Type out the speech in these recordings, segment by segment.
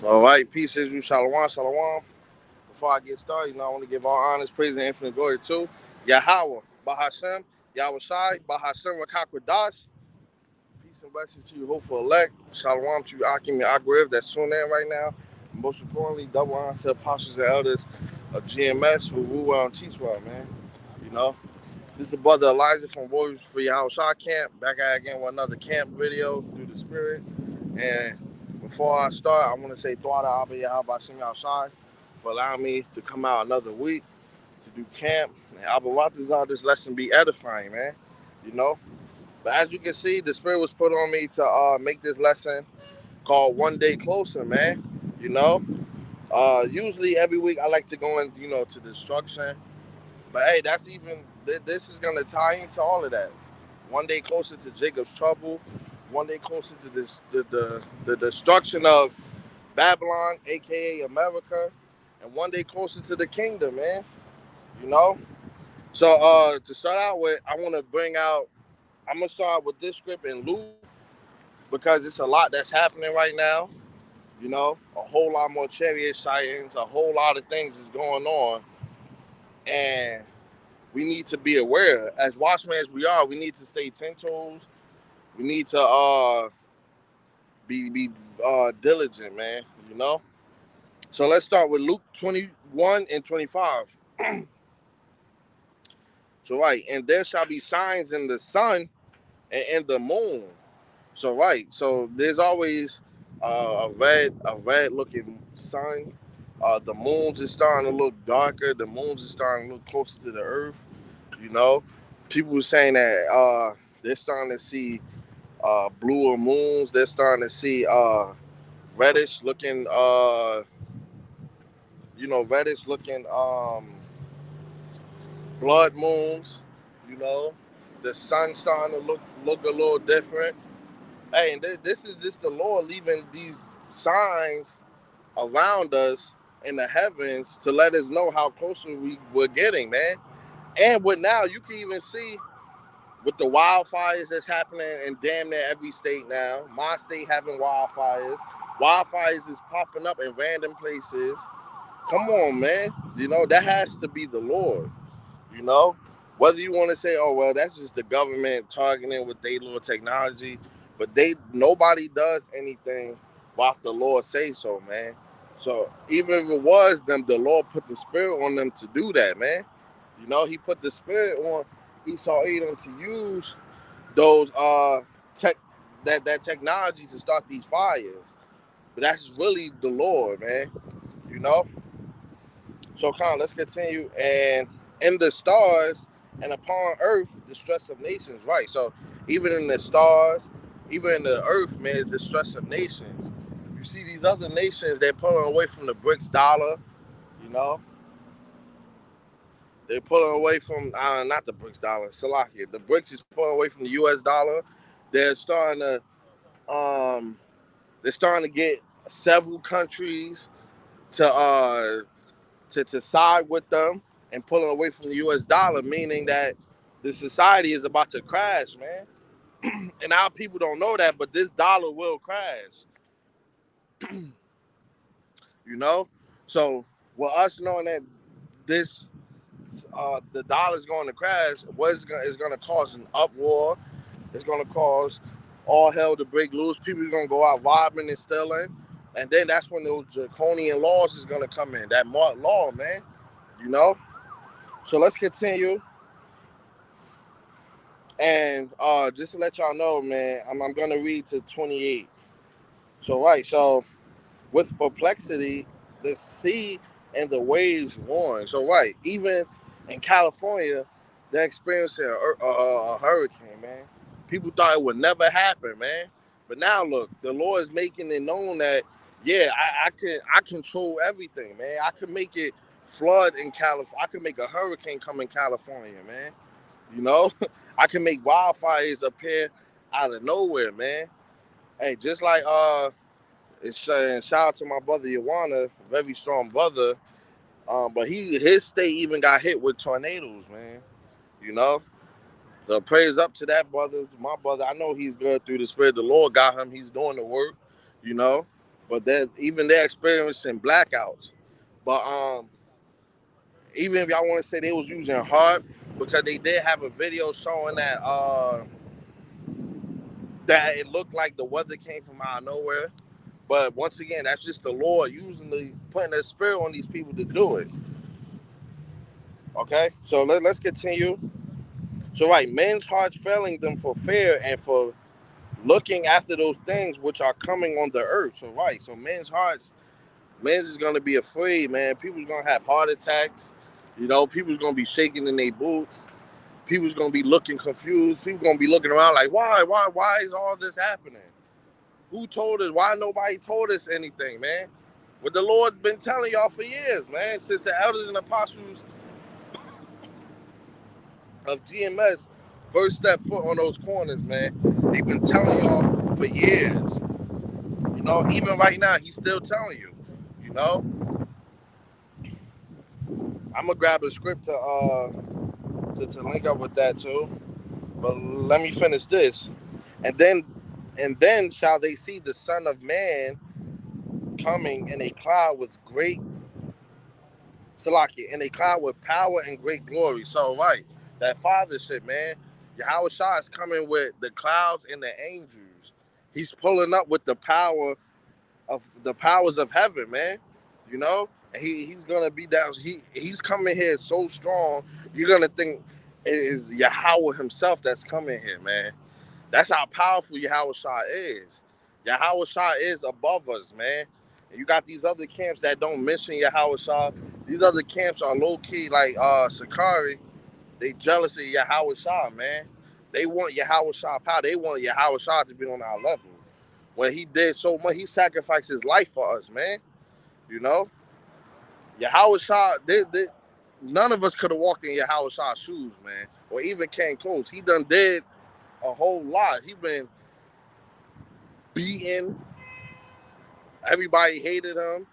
All right, peace is you, shalom, shalom. Before I get started, I want to give all honest, praise, and infinite glory to Yahweh, Bahashem, YAHAWASHI, Bahashem, Rakakwadash. Peace and blessings to you, hopeful elect. Shalom to you, Akim and Agriv, that's soon in right now. And most importantly, double honor to apostles and elders of GMS who rule well and teach well, man. You know, this is the brother Elijah from W4Y Camp, back at again with another camp video through the spirit. And before I start, I want to say Thwada Abba Yahabashim outside for allowing me to come out another week to do camp. And Abba Watazar, this lesson be edifying, man. You know? But as you can see, the spirit was put on me to make this lesson called One Day Closer, man. You know? Usually every week I like to go in, to destruction. But hey, this is going to tie into all of that. One day closer to Jacob's trouble. One day closer to the destruction of Babylon, aka America, and one day closer to the kingdom, man. You know. So to start out with, I'm gonna start with this script in Luke because it's a lot that's happening right now. You know, a whole lot more chariot sightings, a whole lot of things is going on, and we need to be aware. As watchmen as we are, we need to stay 10 toes. We need to be diligent, man. You know. So let's start with Luke 21 and 25. So right, and there shall be signs in the sun and in the moon. So right, so there's always a red looking sun. The moons is starting to look darker. The moons is starting to look closer to the earth. You know, people were saying that they're starting to see bluer moons. They're starting to see reddish looking, reddish looking blood moons. You know, the sun's starting to look a little different. Hey, and this is just the Lord leaving these signs around us in the heavens to let us know how closer we're getting, man. And with now, you can even see with the wildfires that's happening in damn near every state now. My state having wildfires. Wildfires is popping up in random places. Come on, man. You know, that has to be the Lord. You know, whether you want to say, oh well, that's just the government targeting with their little technology, but nobody does anything while the Lord say so, man. So even if it was them, the Lord put the spirit on them to do that, man. You know, He put the spirit on Esau Edom to use those tech that technology to start these fires. But that's really the Lord, man. You know. So, Con, let's continue. And in the stars and upon earth, distress of nations. Right. So, even in the stars, even in the earth, man, distress of nations. You see these other nations, they're pulling away from the BRICS dollar. You know, they're pulling away from not the BRICS dollar, Salakia. The BRICS is pulling away from the U.S. dollar. They're starting to get several countries to side with them and pulling away from the U.S. dollar, meaning that the society is about to crash, man. And our people don't know that, but this dollar will crash, you know. So with us knowing that this the dollar is going to crash, is going to cause an uproar. It's going to cause all hell to break loose. People are going to go out robbing and stealing, and then that's when those draconian laws is going to come in. That martial law, man. You know. So let's continue. And just to let y'all know, man, I'm gonna read to 28. So right, so with perplexity, the sea and the waves roaring. So right, even in California, they're experiencing a hurricane, man. People thought it would never happen, man. But now look, the Lord is making it known that yeah, I control everything, man. I can make it flood in California. I can make a hurricane come in California, man. You know, I can make wildfires appear out of nowhere, man. Hey, just like it's shout out to my brother Yawana, very strong brother. But his state even got hit with tornadoes, man. You know, the praise up to that brother, my brother. I know he's good through the spirit. The Lord got him. He's doing the work, you know. but they're experiencing blackouts. But even if y'all want to say they was using HARP, because they did have a video showing that it looked like the weather came from out of nowhere. But once again, that's just the Lord putting that spirit on these people to do it. Okay, so let's continue. So right, men's hearts failing them for fear and for looking after those things which are coming on the earth. So right, so men's is gonna be afraid, man. People's gonna have heart attacks. People's gonna be shaking in their boots. People's gonna be looking confused. People gonna be looking around like, why is all this happening? Who told us? Why nobody told us anything, man? What the Lord's been telling y'all for years, man, since the elders and apostles of GMS first stepped foot on those corners, man. They've been telling y'all for years. Even right now, he's still telling you. You know, I'm gonna grab a script to link up with that too. But let me finish this, and then shall they see the Son of Man coming in a cloud with great Salaki, in a cloud with power and great glory. So right, that fathership, man. Yahawashi is coming with the clouds and the angels. He's pulling up with the powers of heaven, man. And he's gonna be down. He's coming here so strong. You're gonna think it is Yahweh himself that's coming here, man. That's how powerful Yahawashi is. Yahawashi is above us, man. And you got these other camps that don't mention Yahawashi. These other camps are low key like Sakari. They jealous of Yahawashi, man. They want Yahawashi power. They want Yahawashi to be on our level. When he did so much, he sacrificed his life for us, man. You know, Yahawashi, none of us could have walked in Yahawashi's shoes, man, or even came close. He done did a whole lot. He been beaten. Everybody hated him.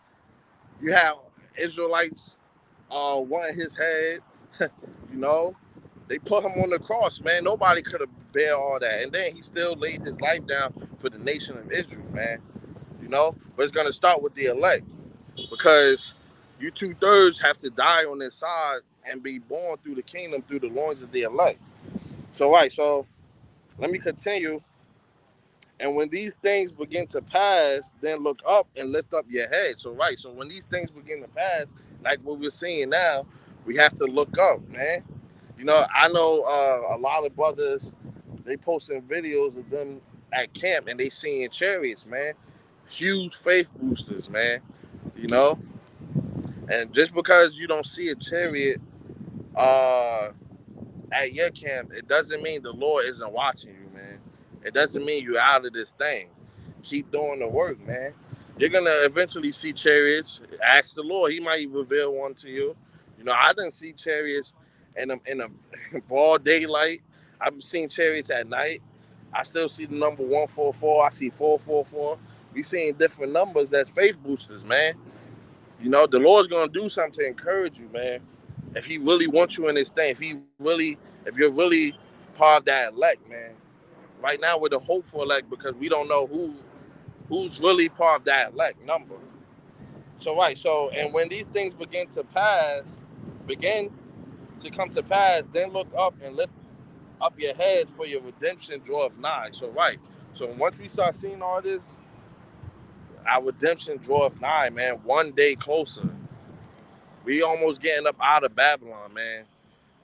You have Israelites wanting his head. you know, they put him on the cross, man. Nobody could have bear all that, and then he still laid his life down for the nation of Israel, man. But it's gonna start with the elect because you 2/3 have to die on this side and be born through the kingdom through the loins of the elect. So right, so let me continue. And when these things begin to pass, then look up and lift up your head. So right, so when these things begin to pass, like what we're seeing now, we have to look up, man. I know a lot of brothers, they posting videos of them at camp and they seeing chariots, man. Huge faith boosters, man. You know, and just because you don't see a chariot at your camp, it doesn't mean the Lord isn't watching you, man. It doesn't mean you're out of this thing. Keep doing the work, man. You're gonna eventually see chariots. Ask the Lord; He might reveal one to you. I didn't see chariots in a broad daylight. I've seen chariots at night. I still see the number 144. I see 444. We seeing different numbers. That's faith boosters, man. The Lord's gonna do something to encourage you, man. If He really wants you in this thing, if you're really part of that elect, man. Right now we're the hopeful elect because we don't know who's really part of that elect number. So right, and when these things begin to come to pass, then look up and lift up your heads for your redemption draweth nigh. So right, so once we start seeing all this, our redemption draweth nigh, man. One day closer. We almost getting up out of Babylon, man.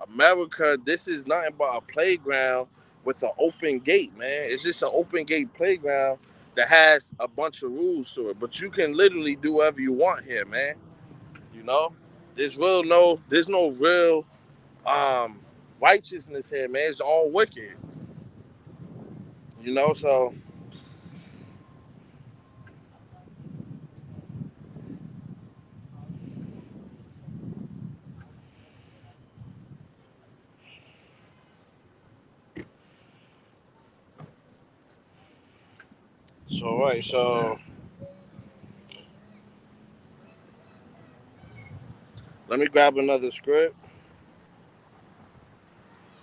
America, this is nothing but a playground with an open gate, man. It's just an open gate playground that has a bunch of rules to it. But you can literally do whatever you want here, man. You know? There's no real righteousness here, man. It's all wicked. So right, so let me grab another script.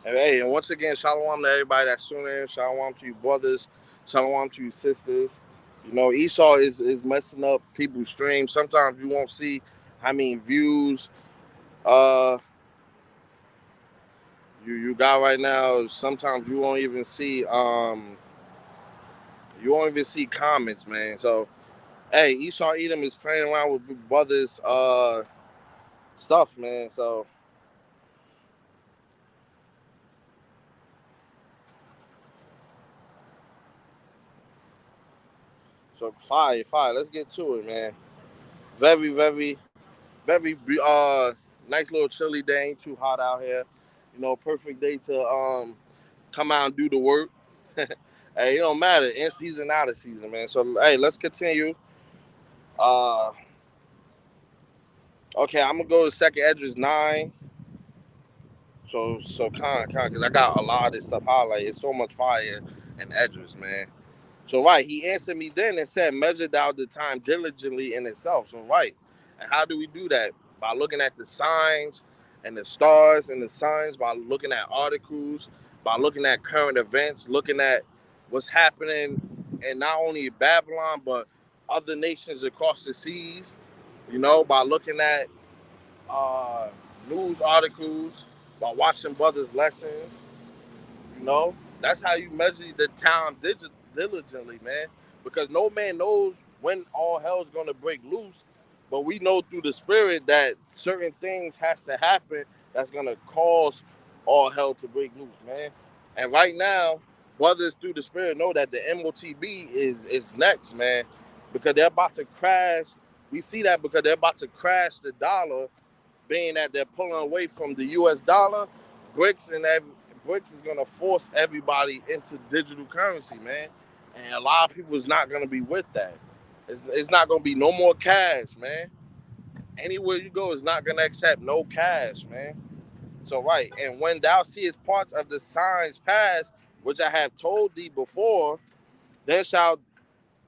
And hey, and once again, shalom to everybody that's tuning in. Shalom to you brothers. Shalom to you sisters. You know, Esau is messing up people's streams. Sometimes you won't see how many views uh you got right now. Sometimes you won't even see comments, man. So hey, Esau Edom is playing around with brothers stuff, man. So fire. Let's get to it, man. Very, very, very nice little chilly day. Ain't too hot out here. You know, perfect day to come out and do the work. Hey, it don't matter, in season, out of season, man. So hey, let's continue. Uh okay, I'm gonna go to second address 9. So because I got a lot of this stuff highlighted. It's so much fire and address, man. So right, he answered me then and said, "Measure thou the time diligently in itself." So right, and how do we do that? By looking at the signs and the stars and the signs, by looking at articles, by looking at current events, looking at what's happening, and not only Babylon but other nations across the seas. You know, by looking at uh, news articles, by watching brothers' lessons. You know, that's how you measure the time diligently, man. Because no man knows when all hell's gonna break loose, but we know through the spirit that certain things has to happen that's gonna cause all hell to break loose, man. And right now, brothers through the spirit know that the MOTB is next, man, because they're about to crash. We see that because they're about to crash the dollar, being that they're pulling away from the U.S. dollar. BRICS is gonna force everybody into digital currency, man. And a lot of people is not gonna be with that. It's not gonna be no more cash, man. Anywhere you go is not gonna accept no cash, man. So right, and when thou seest parts of the signs pass, which I have told thee before, then shalt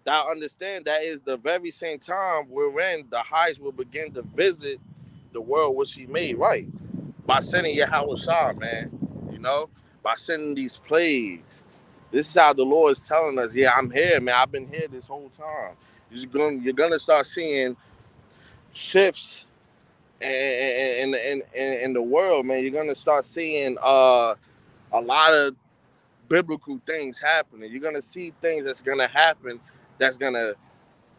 thou understand that is the very same time wherein the highest will begin to visit the world which he made, right? By sending YAHAWASHI, man. You know, by sending these plagues. This is how the Lord is telling us, yeah, I'm here, man. I've been here this whole time. You're gonna start seeing shifts in the world, man. You're gonna start seeing a lot of biblical things happening. You're gonna see things that's gonna happen that's gonna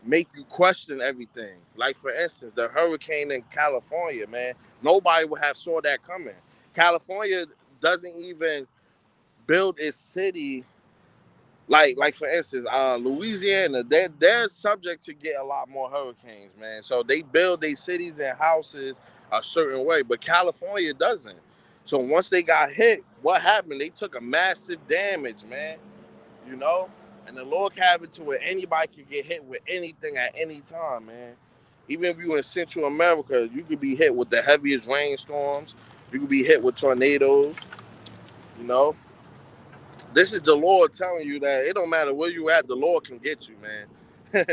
make you question everything. Like for instance, the hurricane in California, man. Nobody would have saw that coming. California doesn't even build its city like for instance, Louisiana. They're subject to get a lot more hurricanes, man. So they build their cities and houses a certain way, but California doesn't. So once they got hit, what happened? They took a massive damage, man. You know, and the Lord have it to where anybody can get hit with anything at any time, man. Even if you're in Central America, you could be hit with the heaviest rainstorms. You could be hit with tornadoes. You know, this is the Lord telling you that it don't matter where you at, the Lord can get you, man.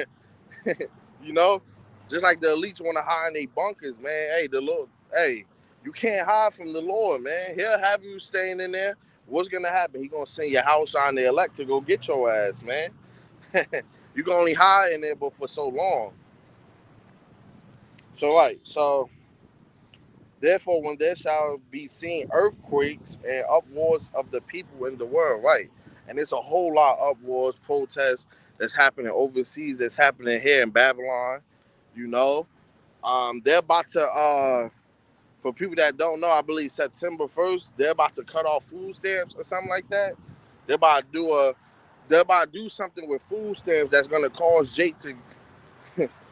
You know, just like the elites want to hide in their bunkers, man. Hey, the Lord, hey, you can't hide from the Lord, man. He'll have you staying in there. What's gonna happen? He gonna send your house on the elect to go get your ass, man. You can only hide in there but for so long. So right, so therefore when there shall be seen earthquakes and upwards of the people in the world, right? And there's a whole lot of upwards, protests that's happening overseas, that's happening here in Babylon, you know. They're about to for people that don't know, I believe September 1st, they're about to cut off food stamps or something like that. They're about to do a they're about to do something with food stamps that's gonna cause Jake to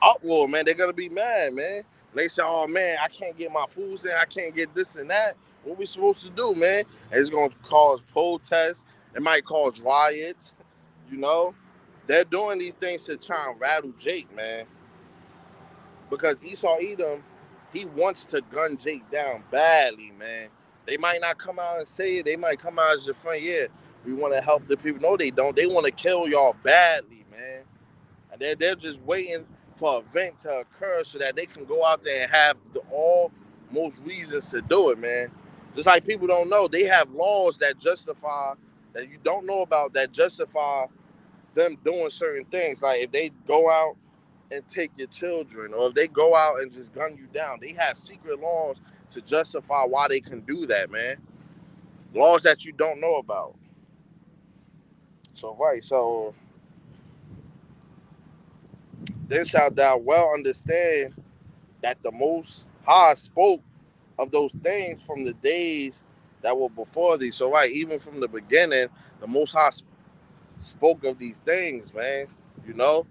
uproar, man. They're gonna be mad, man. They say, "Oh man, I can't get my food stamp. I can't get this and that. What we supposed to do, man?" And it's gonna cause protests. It might cause riots. You know, they're doing these things to try and rattle Jake, man. Because Esau Edom, he wants to gun Jake down badly, man. They might not come out and say it. They might come out as your friend. Yeah, we want to help the people. No, they don't. They want to kill y'all badly, man. And they're just waiting for an event to occur so that they can go out there and have all most reasons to do it, man. Just like people don't know, they have laws that justify, that you don't know about, that justify them doing certain things. Like if they go out and take your children, or if they go out and just gun you down, they have secret laws to justify why they can do that, man. Laws that you don't know about. So right, so then shalt thou well understand that the Most High spoke of those things from the days that were before thee. So right, even from the beginning, the Most High spoke of these things, man. You know,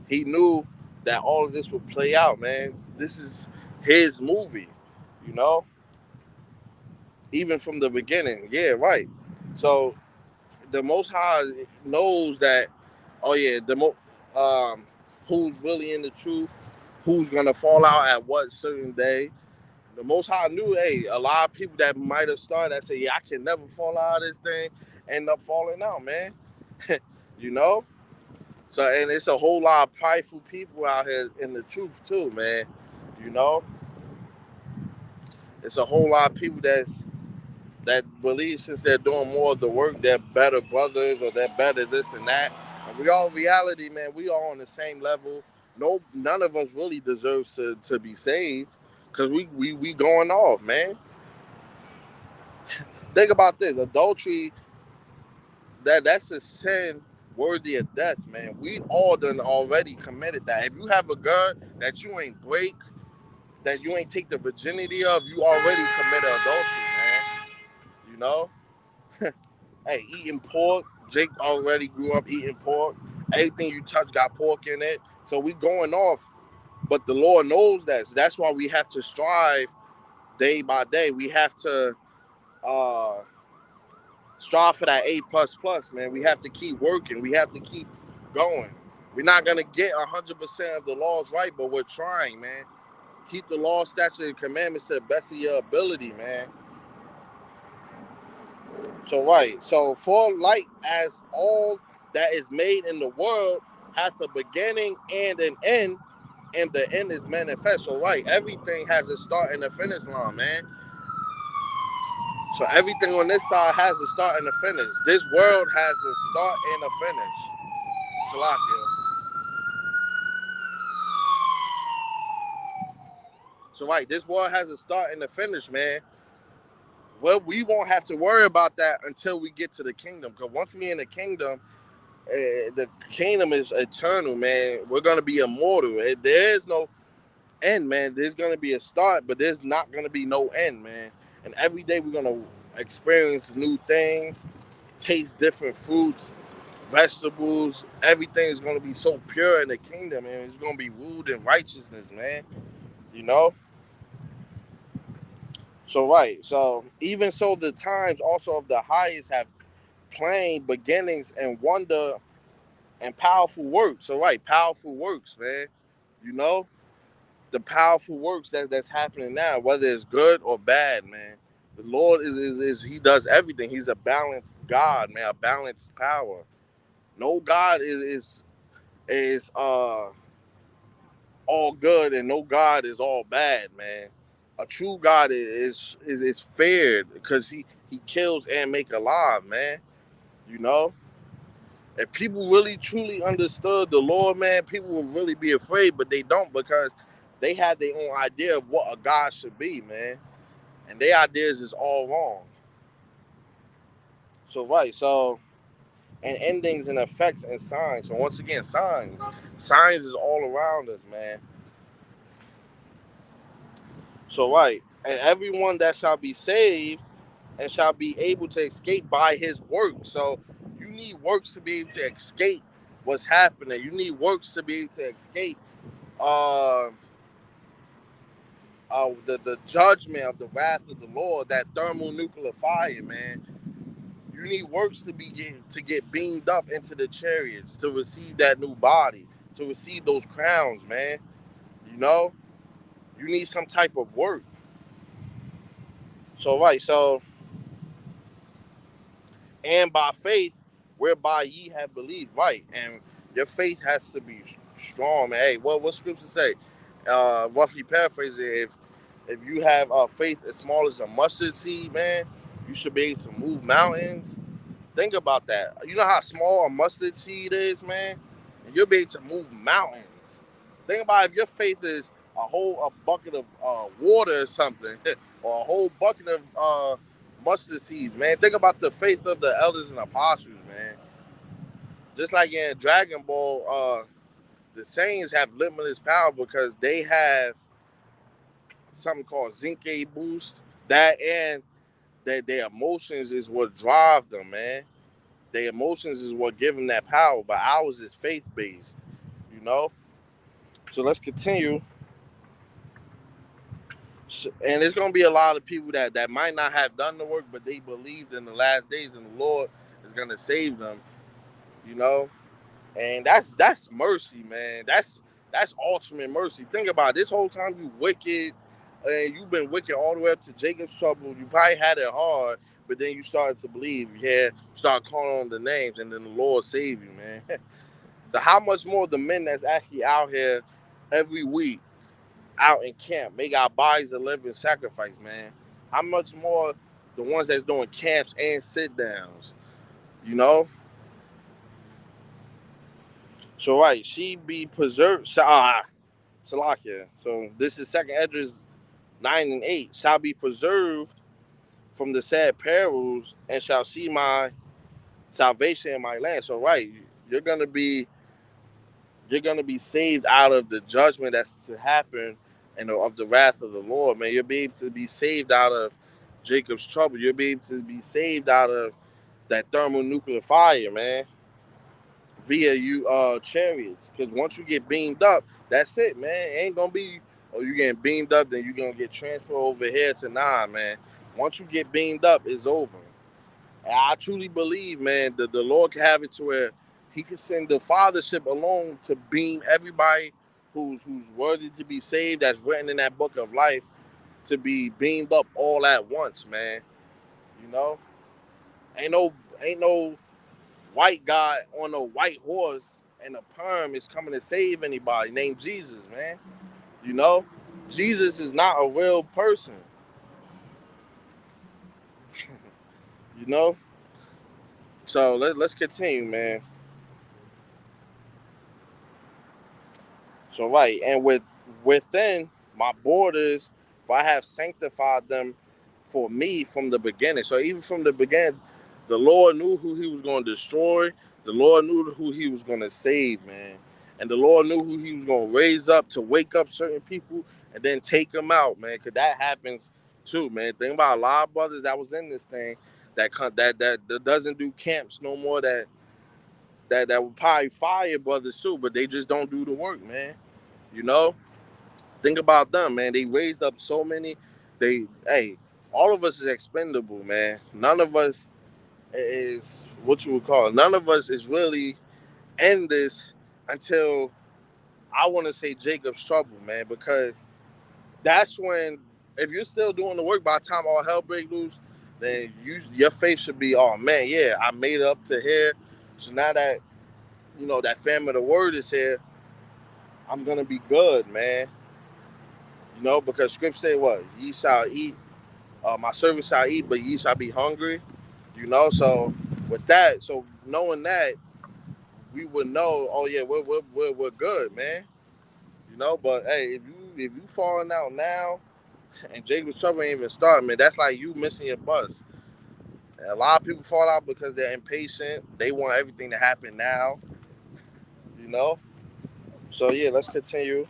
he knew that all of this would play out, man. This is his movie, you know, even from the beginning. Yeah, right. So the Most High knows that, oh yeah, who's really in the truth, who's gonna fall out at what certain day. The Most High knew, hey, a lot of people that might have started that say, yeah, I can never fall out of this thing, end up falling out, man. You know? So, and it's a whole lot of prideful people out here in the truth too, man. You know? It's a whole lot of people that believe since they're doing more of the work, they're better brothers or they're better this and that. And we all reality, man, we all on the same level. No, none of us really deserves to be saved. Cause we going off, man. Think about this: adultery, that's a sin worthy of death, man. We all done already committed that. If you have a gun that you ain't break, that you ain't take the virginity of, you already committed adultery, man. You know? Hey, eating pork. Jake already grew up eating pork. Everything you touch got pork in it. So we going off. But the Lord knows that. So that's why we have to strive day by day. We have to uh strive for that A++, man. We have to keep working. We have to keep going. We're not gonna get 100% of the laws right, but we're trying, man. Keep the law, statutes, and commandments to the best of your ability, man. So right. So for light as all that is made in the world has a beginning and an end, and the end is manifest. So right, everything has a start and a finish line, man. So everything on this side has a start and a finish. This world has a start and a finish. Salakia. So right, this world has a start and a finish, man. Well, we won't have to worry about that until we get to the kingdom. Because once we're in the kingdom is eternal, man. We're gonna be immortal. There is no end, man. There's gonna be a start, but there's not gonna be no end, man. And every day we're gonna experience new things, taste different fruits, vegetables. Everything is gonna be so pure in the kingdom, man. It's gonna be ruled in righteousness, man. You know. So right. So even so, the times also of the highest have plain beginnings and wonder and powerful works. So right, powerful works, man. You know, the powerful works that's happening now, whether it's good or bad, man. The Lord is He does everything. He's a balanced God, man, a balanced power. No God is all good, and no God is all bad, man. A true God is feared because he kills and make alive, man. You know, if people really truly understood the Lord, man, people would really be afraid, but they don't because they have their own idea of what a God should be, man. And their ideas is all wrong. So right, so and endings and effects and signs. So once again, signs. Signs is all around us, man. So right. And everyone that shall be saved and shall be able to escape by his works. So you need works to be able to escape what's happening. You need works to be able to escape uh, the judgment of the wrath of the Lord, that thermonuclear fire, man. You need works to get beamed up into the chariots, to receive that new body, to receive those crowns, man. You know, you need some type of work. So right, so and by faith, whereby ye have believed, right, and your faith has to be strong, man. Hey, what scripture say? Roughly paraphrase it, if you have faith as small as a mustard seed, man, you should be able to move mountains. Think about that. You know how small a mustard seed is, man? And you'll be able to move mountains. Think about if your faith is a bucket of water or something, or a whole bucket of mustard seeds, man. Think about the faith of the elders and apostles, man. Just like in Dragon Ball, the Saiyans have limitless power because they have something called Zinke boost. That and their emotions is what drive them, man. Their emotions is what give them that power, but ours is faith based, you know. So let's continue. And there's gonna be a lot of people that might not have done the work, but they believed in the last days, and the Lord is gonna save them, you know. And that's mercy, man. That's ultimate mercy. Think about it. This whole time you wicked, and you've been wicked all the way up to Jacob's trouble. You probably had it hard, but then you started to believe. Yeah, start calling on the names, and then the Lord saved you, man. So how much more the men that's actually out here every week, out in camp, make our bodies a living sacrifice, man? How much more the ones that's doing camps and sit downs, you know? So right, she be preserved. Salakia. So this is second Esdras 9 and 8. Shall be preserved from the sad perils and shall see my salvation in my land. So right, you're gonna be you're gonna be saved out of the judgment that's to happen and of the wrath of the Lord, man. You'll be able to be saved out of Jacob's trouble. You'll be able to be saved out of that thermonuclear fire, man, via you chariots. Because once you get beamed up, that's it, man. It ain't gonna be, oh, you getting beamed up, then you're gonna get transferred over here to nah, man. Once you get beamed up, it's over. And I truly believe, man, that the Lord can have it to where He can send the fathership alone to beam everybody who's worthy to be saved, that's written in that book of life, to be beamed up all at once, man. You know, ain't no ain't no white guy on a white horse and a perm is coming to save anybody named Jesus, man. You know, Jesus is not a real person. You know, so let's continue, man. So right, and within my borders, for I have sanctified them for me from the beginning. So even from the beginning, the Lord knew who He was going to destroy. The Lord knew who He was going to save, man. And the Lord knew who He was going to raise up to wake up certain people and then take them out, man. Because that happens too, man. Think about a lot of brothers that was in this thing that doesn't do camps no more. That would probably fire brothers too, but they just don't do the work, man. You know, think about them, man. They raised up so many. Hey, all of us is expendable, man. None of us is what you would call it. None of us is really in this until I want to say Jacob's trouble, man, because that's when if you're still doing the work by the time all hell breaks loose, then your faith should be, oh man, yeah, I made it up to here. So now that that famine of the word is here, I'm gonna be good, man. Because script say what? Ye shall eat, my servants shall eat, but ye shall be hungry. So with that, so knowing that, we would know, oh yeah, we're good, man. But hey, if you falling out now and Jacob's trouble ain't even starting, man, that's like you missing your bus. And a lot of people fall out because they're impatient. They want everything to happen now, you know? So yeah, let's continue.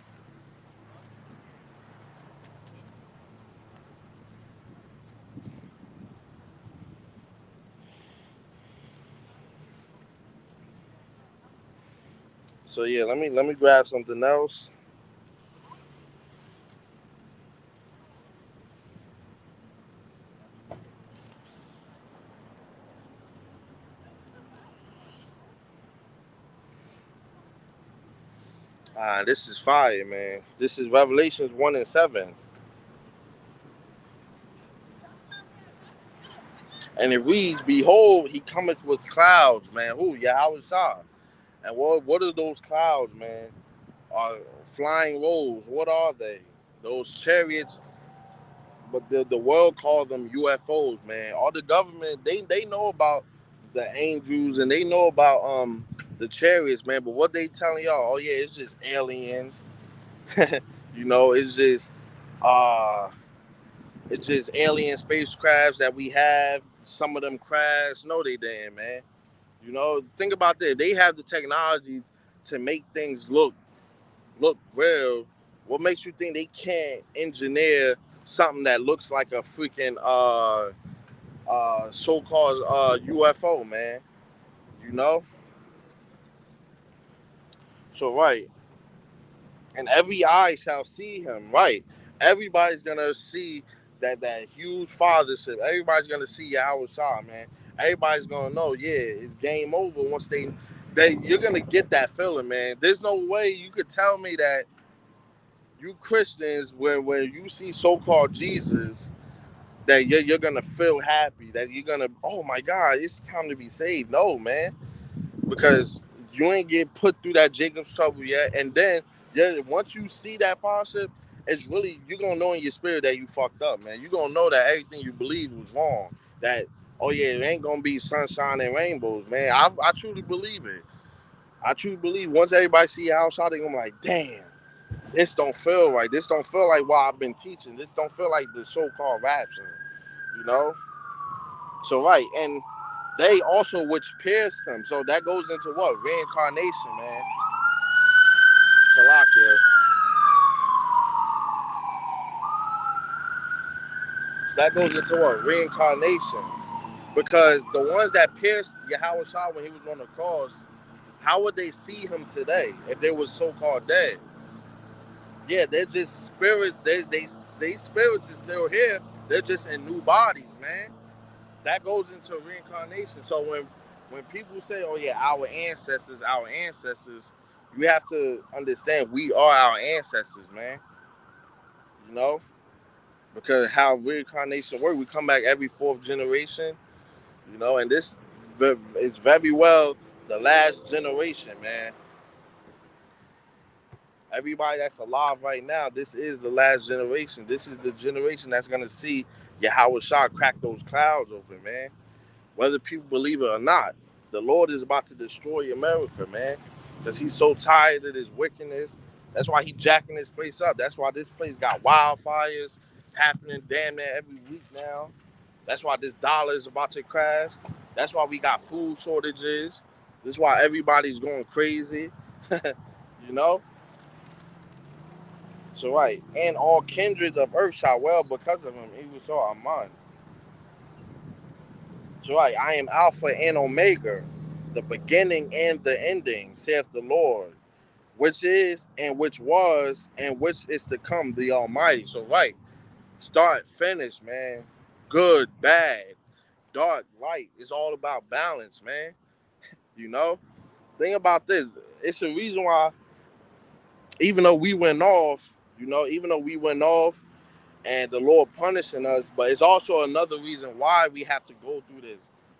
So yeah, let me grab something else. This is fire, man. This is Revelations 1 and 7. And it reads, Behold, he cometh with clouds, man. Who? YAHAWASHI. And what are those clouds, man? Are flying rolls. What are they? Those chariots, but the world calls them UFOs, man. All the government, they know about the angels, and they know about the chariots, man. But what they telling y'all? Oh yeah, it's just aliens. You know, uh it's just alien spacecrafts that we have. Some of them crashed. No, they didn't, man. You know, think about that. They have the technology to make things look real. What makes you think they can't engineer something that looks like a freaking so-called UFO, man? You know. So right, and every eye shall see him. Right, everybody's gonna see that huge fathership. Everybody's gonna see Yahawashi, man. Everybody's gonna know. Yeah, it's game over once they you're gonna get that feeling, man. There's no way you could tell me that you Christians, when you see so-called Jesus, that you're gonna feel happy, that you're gonna, oh my God, it's time to be saved. No, man, because you ain't get put through that Jacob's trouble yet. And then, yeah, once you see that fellowship, it's really, you're gonna know in your spirit that you fucked up, man. You're gonna know that everything you believe was wrong. That, oh yeah, it ain't gonna be sunshine and rainbows, man. I truly believe it. I truly believe once everybody see your house, they're gonna be like, damn, this don't feel right. This don't feel like what I've been teaching. This don't feel like the so-called rapture, you know? So, right, and they also which pierced them. So that goes into what? Reincarnation, man. Salakia. So that goes into what? Reincarnation. Because the ones that pierced Yahweh Shah when he was on the cross, how would they see him today if they were so-called dead? Yeah, they're just spirits. They spirits is still here. They're just in new bodies, man. That goes into reincarnation. So when people say, "Oh yeah, our ancestors," you have to understand we are our ancestors, man. You know, because how reincarnation works, we come back every fourth generation. You know, and this is very well the last generation, man. Everybody that's alive right now, this is the last generation. This is the generation that's gonna see Yahweh Shah crack those clouds open, man. Whether people believe it or not, the Lord is about to destroy America, man. Because he's so tired of this wickedness. That's why he's jacking this place up. That's why this place got wildfires happening damn near every week now. That's why this dollar is about to crash. That's why we got food shortages. This is why everybody's going crazy. You know? So right. And all kindreds of earth shall well because of him. He was so Aman. So I am Alpha and Omega, the beginning and the ending, saith the Lord, which is and which was and which is to come, the Almighty. So start, finish, man. Good, bad, dark, light. It's all about balance, man. You know? Think about this. It's a reason why, even though we went off, even though we went off and the Lord punishing us, but it's also another reason why we have to go through this.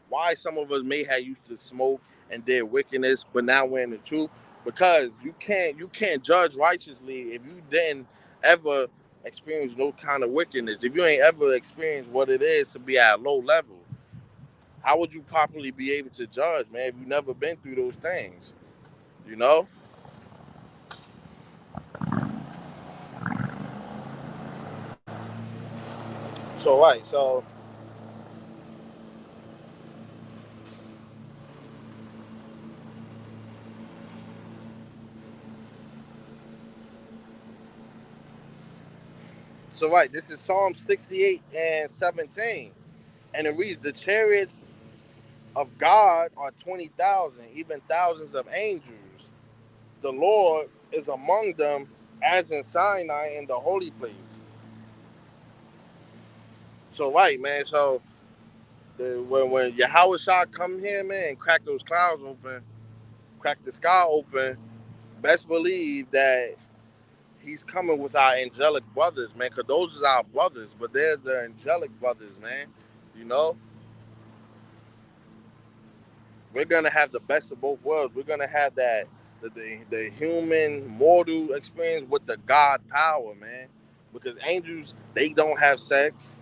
Why some of us may have used to smoke and did wickedness, but now we're in the truth. Because you can't judge righteously if you didn't ever experience no kind of wickedness. If you ain't ever experienced what it is to be at a low level, how would you properly be able to judge, man, if you never been through those things? You know? So this is Psalm 68 and 17. And it reads, the chariots of God are 20,000, even thousands of angels. The Lord is among them as in Sinai in the holy place. So man. So when Yahweh Shah come here, man, and crack those clouds open, crack the sky open, best believe that he's coming with our angelic brothers, man, because those is our brothers, but they're the angelic brothers, man. You know, we're gonna have the best of both worlds. We're gonna have the human mortal experience with the God power, man. Because angels, they don't have sex.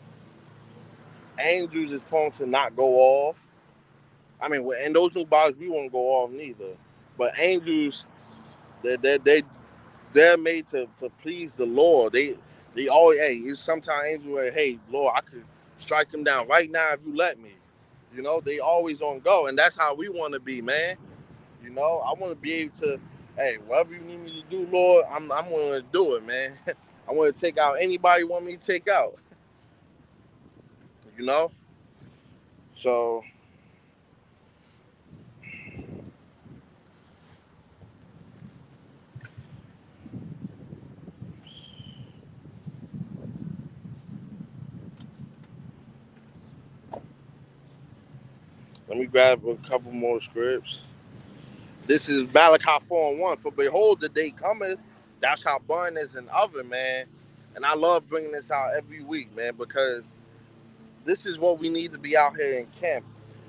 Angels is prone to not go off. I mean, in those new bodies, we won't go off neither. But angels, they're made to please the Lord. They always, hey, it's sometimes angels like, hey, Lord, I could strike them down right now if you let me. You know, they always on go, and that's how we want to be, man. You know, I want to be able to, hey, whatever you need me to do, Lord, I'm going to do it, man. I want to take out anybody you want me to take out. You know, so let me grab a couple more scripts. This is Malachi 4:1. For behold, the day cometh, thou shalt burn as an oven, man. And I love bringing this out every week, man, because this is what we need to be out here in camp.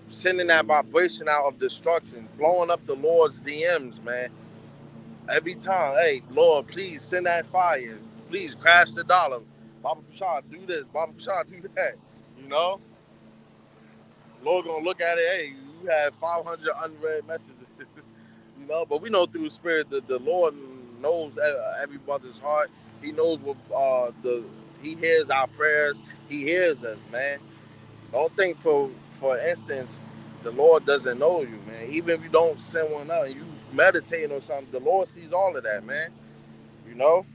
Sending that vibration out of destruction, blowing up the Lord's DMs, man. Every time, hey, Lord, please send that fire. Please crash the dollar. Baba Prashad, do this. Baba Prashad, do that. You know? Lord gonna look at it, hey, you have 500 unread messages. You know, but we know through the spirit that the Lord knows every brother's heart. He knows what he hears our prayers. He hears us, man. Don't think for instance, the Lord doesn't know you, man. Even if you don't send one out and you meditating on something, the Lord sees all of that, man. You know.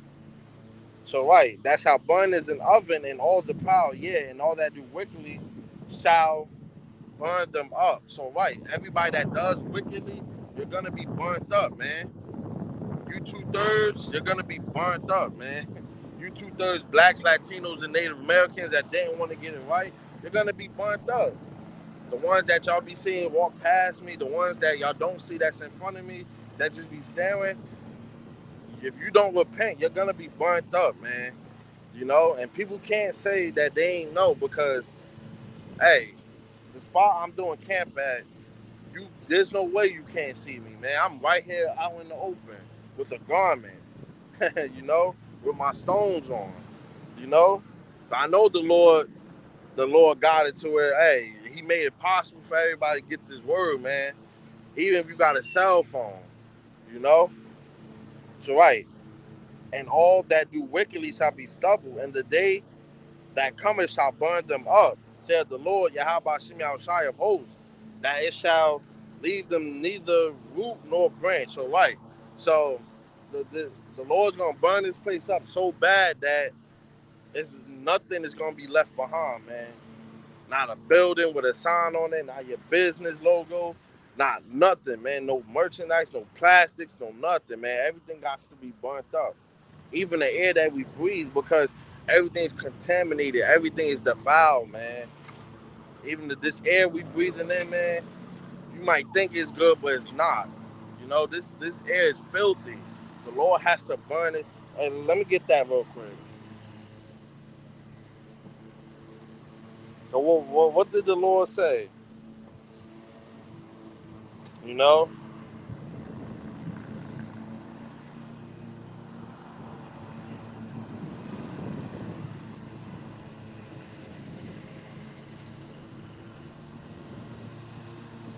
So right, that's how burn is an oven and all the power, yeah, and all that do wickedly shall burn them up. So right, everybody that does wickedly, you're gonna be burnt up, man. You 2/3, you're gonna be burnt up, man. You 2/3 blacks, Latinos, and Native Americans that didn't want to get it right, you're gonna be burnt up. The ones that y'all be seeing walk past me, the ones that y'all don't see that's in front of me, that just be staring, if you don't repent, you're gonna be burnt up, man. You know, and people can't say that they ain't know because, hey, the spot I'm doing camp at, there's no way you can't see me, man. I'm right here out in the open with a garment, you know, with my stones on, you know. But I know the Lord got it to where, hey, He made it possible for everybody to get this word, man. Even if you got a cell phone, you know. So right, and all that do wickedly shall be stubble, and the day that cometh shall burn them up, said the Lord, YAHAWASHI of hosts, that it shall leave them neither root nor branch. So right, so the Lord's gonna burn this place up so bad that it's nothing is gonna be left behind, man. Not a building with a sign on it, not your business logo, not nothing, man. No merchandise, no plastics, no nothing, man. Everything got to be burnt up. Even the air that we breathe, because everything's contaminated, everything is defiled, man. Even this air we breathing in, man, you might think it's good, but it's not. You know, this air is filthy. The Lord has to burn it. And let me get that real quick. So what did the Lord say? You know,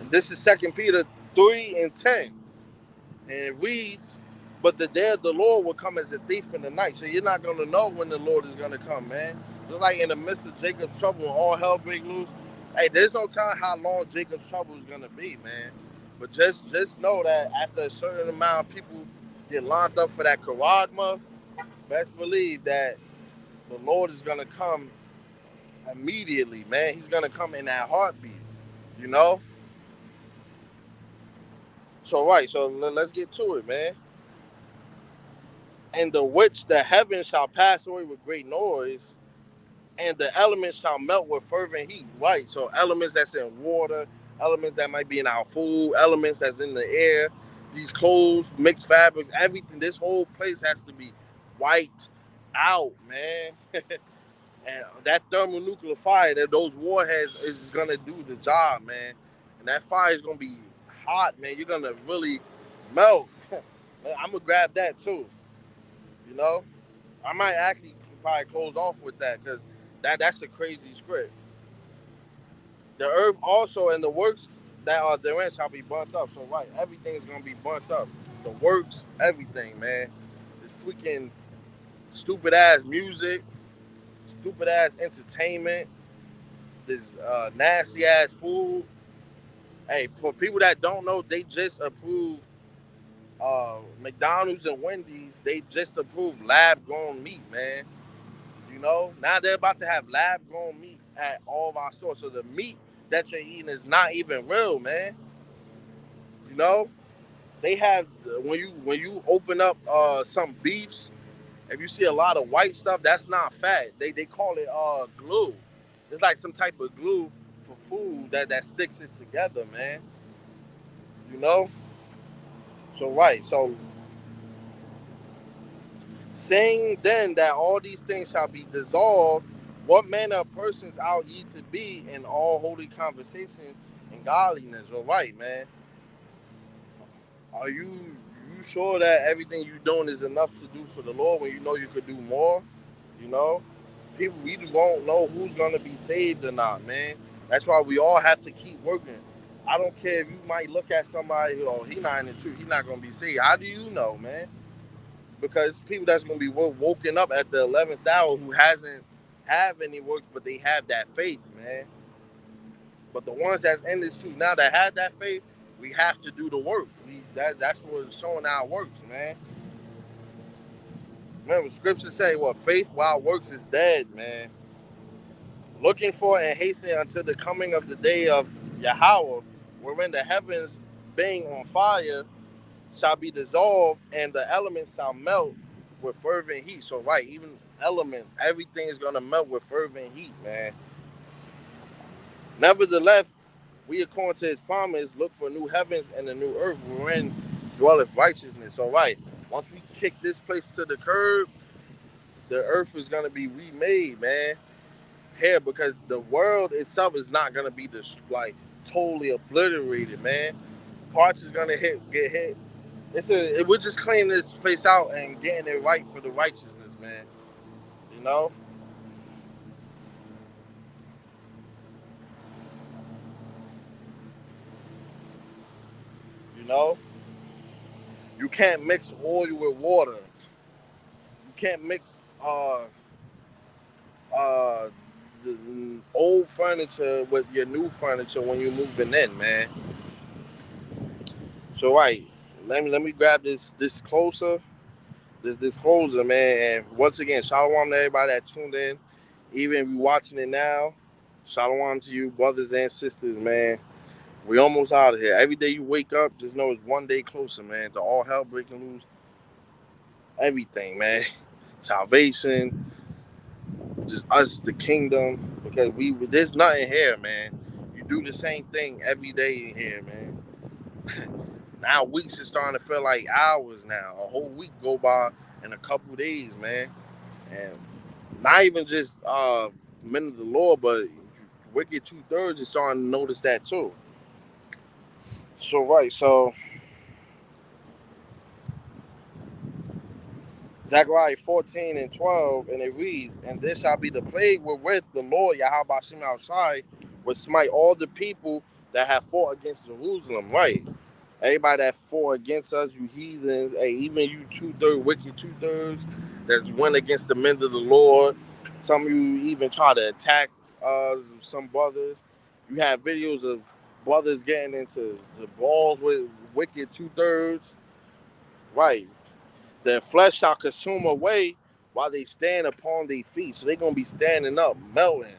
and this is Second Peter 3:10. And it reads, but the day of the Lord will come as a thief in the night. So you're not going to know when the Lord is going to come, man. Just like in the midst of Jacob's trouble, when all hell break loose, hey, there's no telling how long Jacob's trouble is going to be, man. But just know that after a certain amount of people get lined up for that charagma, best believe that the Lord is going to come immediately, man. He's going to come in that heartbeat, you know? So, right, so let's get to it, man. And the which the heavens shall pass away with great noise, and the elements shall melt with fervent heat. Right. So elements that's in water, elements that might be in our food, elements that's in the air, these clothes, mixed fabrics, everything. This whole place has to be wiped out, man. And that thermonuclear fire, that those warheads is gonna do the job, man. And that fire is gonna be hot, man. You're gonna really melt. I'm gonna grab that too. You know. I might actually probably close off with that because that's a crazy script. The earth also and the works that are therein shall be burnt up. So right, everything's gonna be burnt up. The works, everything, man. This freaking stupid ass music, stupid ass entertainment, this nasty ass food. Hey, for people that don't know, they just approved McDonald's and Wendy's. They just approved lab grown meat, man. You know, now they're about to have lab grown meat at all of our stores. So the meat that you're eating is not even real, man. You know, they have when you open up some beefs, if you see a lot of white stuff, that's not fat. They call it glue. It's like some type of glue for food that sticks it together, man. You know, so right, so saying then that all these things shall be dissolved, what manner of persons ought ye to be in all holy conversation and godliness? All right, man. Are you sure that everything you doing is enough to do for the Lord when you know you could do more? You know, people we won't know who's gonna be saved or not, man. That's why we all have to keep working. I don't care if you might look at somebody who, oh, he not in the truth, he not gonna be saved. How do you know, man? Because people that's going to be woken up at the 11th hour who hasn't have any works, but they have that faith, man. But the ones that's in this truth now that have that faith, we have to do the work. That's what's showing our works, man. Remember, scripture say, "Well, faith without works is dead, man." Looking for and hastening until the coming of the day of Yahweh, wherein the heavens being on fire shall be dissolved and the elements shall melt with fervent heat. So right, even elements, everything is gonna melt with fervent heat, man. Nevertheless, we according to his promise look for new heavens and a new earth wherein dwelleth righteousness. All right. Once we kick this place to the curb, the earth is gonna be remade, man. Here, because the world itself is not gonna be like totally obliterated, man. Parts is gonna get hit. We're just cleaning this place out and getting it right for the righteousness, man. You know, you know, you can't mix oil with water. You can't mix uh the old furniture with your new furniture when you're moving in, man. So right, let me grab this closer, this closer, man. And once again, shalom to everybody that tuned in. Even if you're watching it now, shalom to you, brothers and sisters, man. We almost out of here. Every day you wake up, just know it's one day closer, man, to all hell breaking loose. Everything, man. Salvation, just us, the kingdom. Because there's nothing here, man. You do the same thing every day in here, man. Now weeks is starting to feel like hours now. A whole week go by in a couple days, man. And not even just men of the Lord, but wicked 2/3 is starting to notice that too. So right, so Zechariah 14 and 12, and it reads, "And this shall be the plague wherewith the Lord YAHAWASHI will smite all the people that have fought against Jerusalem." Right. Everybody that fought against us, you heathens, hey, even you 2/3 wicked 2/3 that went against the men of the Lord. Some of you even try to attack some brothers. You have videos of brothers getting into the balls with wicked 2/3. Right. Their flesh shall consume away while they stand upon their feet. So they're gonna be standing up, melting.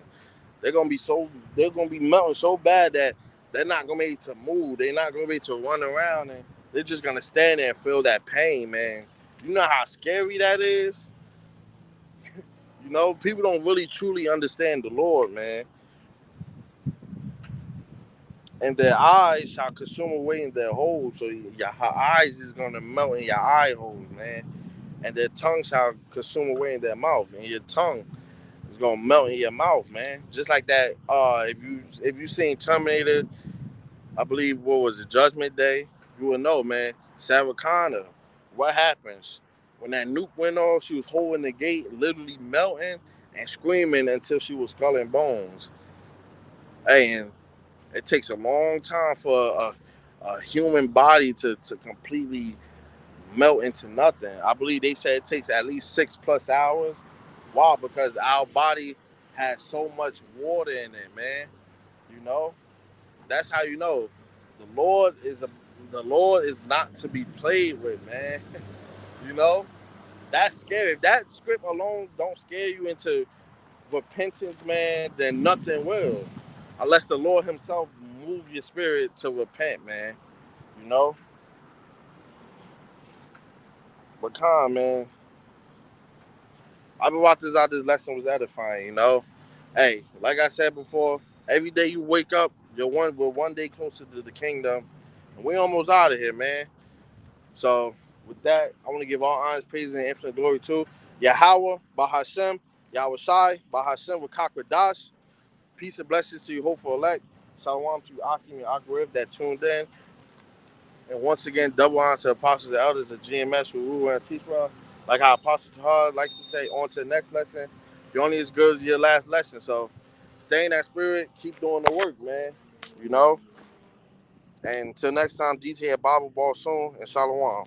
They're gonna be melting so bad that they're not gonna be able to move. They're not gonna be able to run around, and they're just gonna stand there and feel that pain, man. You know how scary that is? You know, people don't really truly understand the Lord, man. And their eyes shall consume away in their holes. So your eyes is gonna melt in your eye holes, man. And their tongue shall consume away in their mouth. And your tongue is gonna melt in your mouth, man. Just like that. If you seen Terminator, I believe what was it, Judgment Day, you will know, man. Sarah Connor, what happens when that nuke went off? She was holding the gate, literally melting and screaming until she was skull and bones. Hey, and It takes a long time for a human body to completely melt into nothing. I believe they said it takes at least 6+ hours. Why? Because our body has so much water in it, man. You know, that's how you know the Lord is a the Lord is not to be played with, man. You know, that's scary. If that script alone don't scare you into repentance, man, then nothing will. Unless the Lord Himself move your spirit to repent, man. You know, but man, I've been watching this out. This lesson was edifying. You know, hey, like I said before, every day you wake up, we're one day closer to the kingdom, and we almost out of here, man. So with that, I want to give all honors, praise, and infinite glory to Yahweh, Bahashem, Yahawashi, Bahashem with Dash. Peace and blessings to you, hopeful elect. Shalom to you, Akim and Akariv that tuned in. And once again, double honor to apostles and elders of GMS, Uru and Tifra. Like how Apostle Tahar likes to say, on to the next lesson. You're only as good as your last lesson. So stay in that spirit, keep doing the work, man. You know? And until next time, DJ at Bible Ball soon, and Shalom.